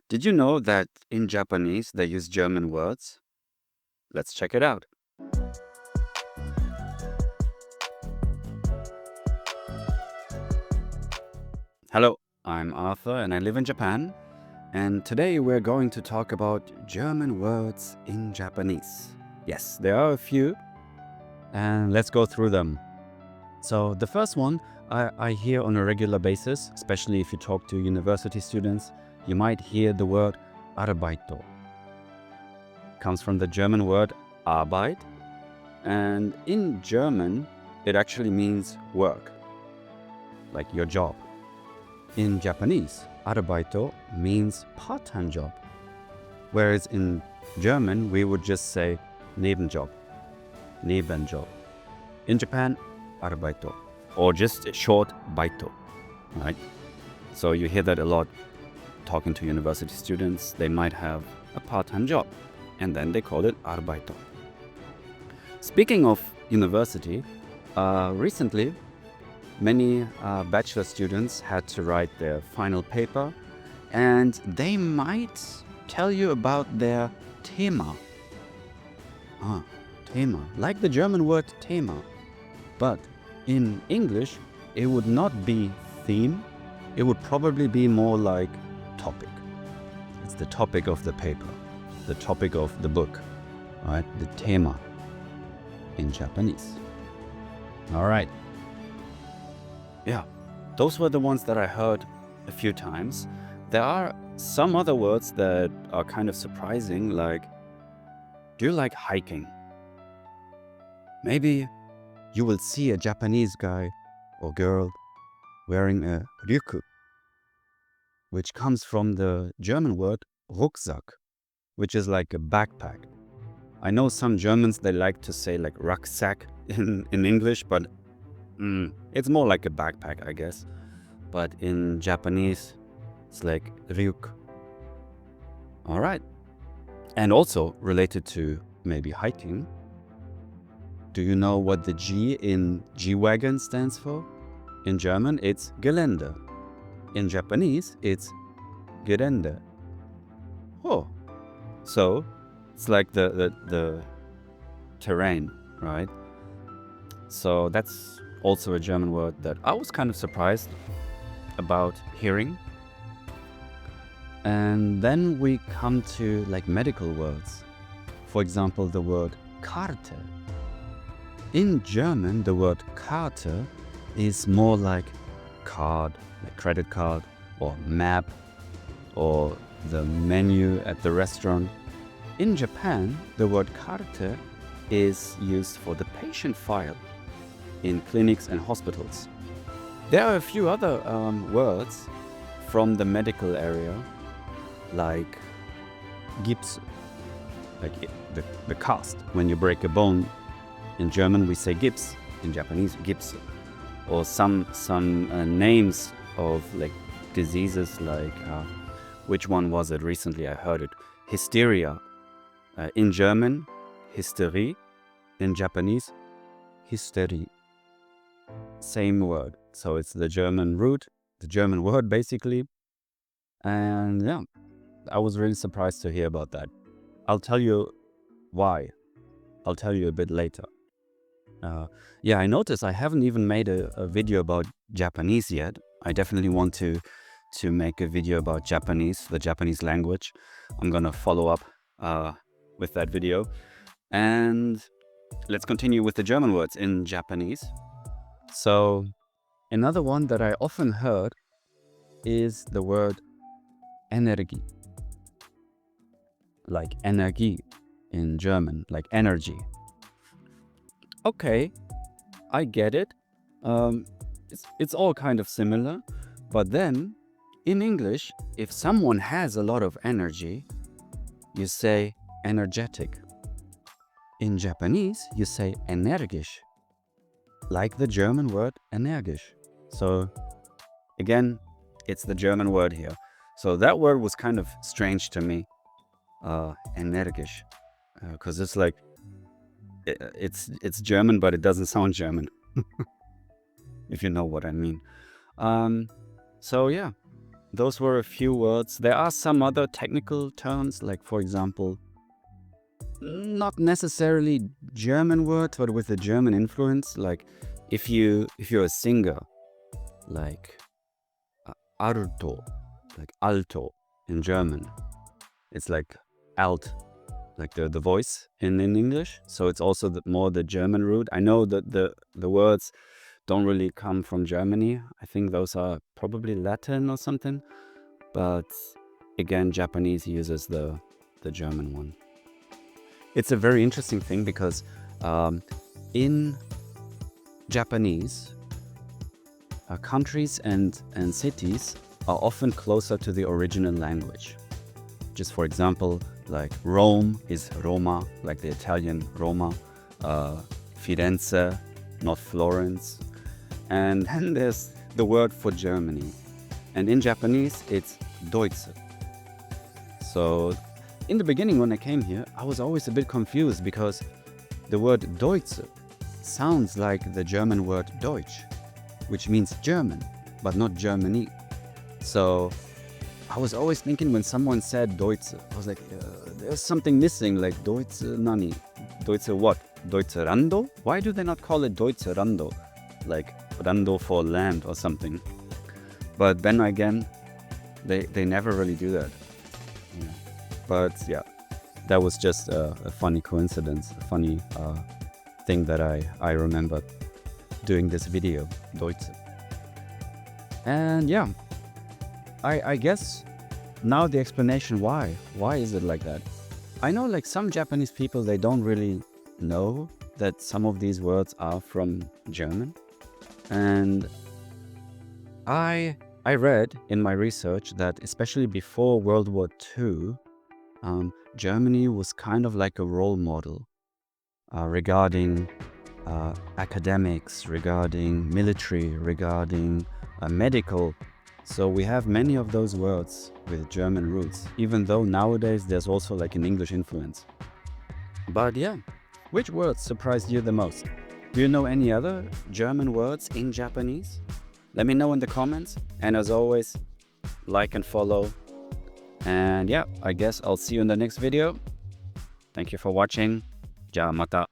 Did you know that in Japanese they use German words? Let's check it out. Hello, I'm Arthur and I live in Japan. And today we're going to talk about German words in Japanese. Yes, there are a few, and let's go through them. So, the first one I hear on a regular basis, especially if you talk to university students, you might hear the word Arbeito. Comes from the German word Arbeit, and in German it actually means work, like your job. In Japanese, Arbeito means part-time job, whereas in German we would just say Nebenjob, Nebenjob. In Japan, Arbeito, or just a short Baito, right? So you hear that a lot talking to university students. They might have a part-time job, and then they call it Arbeito. Speaking of university, recently many bachelor students had to write their final paper, and they might tell you about their Thema. Thema, like the German word Thema. But in English, it would not be theme, it would probably be more like topic. It's the topic of the paper, the topic of the book, right? The Thema in Japanese. All right. Yeah, those were the ones that I heard a few times. There are some other words that are kind of surprising, like, do you like hiking? Maybe you will see a Japanese guy or girl wearing a ryuku, which comes from the German word Rucksack, which is like a backpack. I know some Germans, they like to say like rucksack in English, but it's more like a backpack, I guess. But in Japanese, it's like ryuk. All right. And also related to maybe hiking, do you know what the G in G-Wagon stands for? In German, it's Gelände. In Japanese, it's Gelände. Oh, so it's like the terrain, right? So that's also a German word that I was kind of surprised about hearing. And then we come to like medical words. For example, the word Karte. In German, the word Karte is more like card, like credit card, or map, or the menu at the restaurant. In Japan, the word Karte is used for the patient file in clinics and hospitals. There are a few other words from the medical area, like Gips, like the cast. When you break a bone, in German we say Gips, in Japanese Gips. Or some names of like diseases, like which one was it recently? I heard it. Hysteria. In German, Hysterie. In Japanese, Hysterie. Same word. So it's the German root, the German word basically. And yeah, I was really surprised to hear about that. I'll tell you why. I'll tell you a bit later. Yeah, I noticed I haven't even made a video about Japanese yet. I definitely want to make a video about Japanese, the Japanese language. I'm gonna follow up with that video. And let's continue with the German words in Japanese. So another one that I often heard is the word Energie. Like Energie in German, like energy. Okay, I get it. It's all kind of similar. But then, in English, if someone has a lot of energy, you say energetic. In Japanese, you say energisch, like the German word energisch. So, again, it's the German word here. So that word was kind of strange to me, energisch, because it's like, it's German, but it doesn't sound German, if you know what I mean. So yeah, those were a few words. There are some other technical terms, like for example, not necessarily German words, but with a German influence. Like if you're a singer, like alto, like alto in German, it's like alt, like the voice in English. So it's also more the German root. I know that the words don't really come from Germany. I think those are probably Latin or something. But again, Japanese uses the German one. It's a very interesting thing because in Japanese, countries and cities are often closer to the original language. Just for example, like Rome is Roma, like the Italian Roma, Firenze, not Florence. And then there's the word for Germany. And in Japanese, it's Deutsche. So in the beginning when I came here, I was always a bit confused because the word Deutsche sounds like the German word Deutsch, which means German, but not Germany. So I was always thinking when someone said Deutsche, I was like, there's something missing, like Deutsche Nani. Deutsche what? Deutsche Rando? Why do they not call it Deutsche Rando? Like Rando for land or something. But then again, they never really do that. Yeah. But yeah, that was just a funny coincidence, a funny thing that I remember doing this video, Deutsche. And yeah, I guess now the explanation why. Why is it like that? I know like some Japanese people, they don't really know that some of these words are from German. And I read in my research that especially before World War II, Germany was kind of like a role model regarding academics, regarding military, regarding medical. So we have many of those words with German roots, even though nowadays there's also like an English influence. But yeah, which words surprised you the most? Do you know any other German words in Japanese? Let me know in the comments. And as always, like and follow. And yeah, I guess I'll see you in the next video. Thank you for watching. Ja, mata.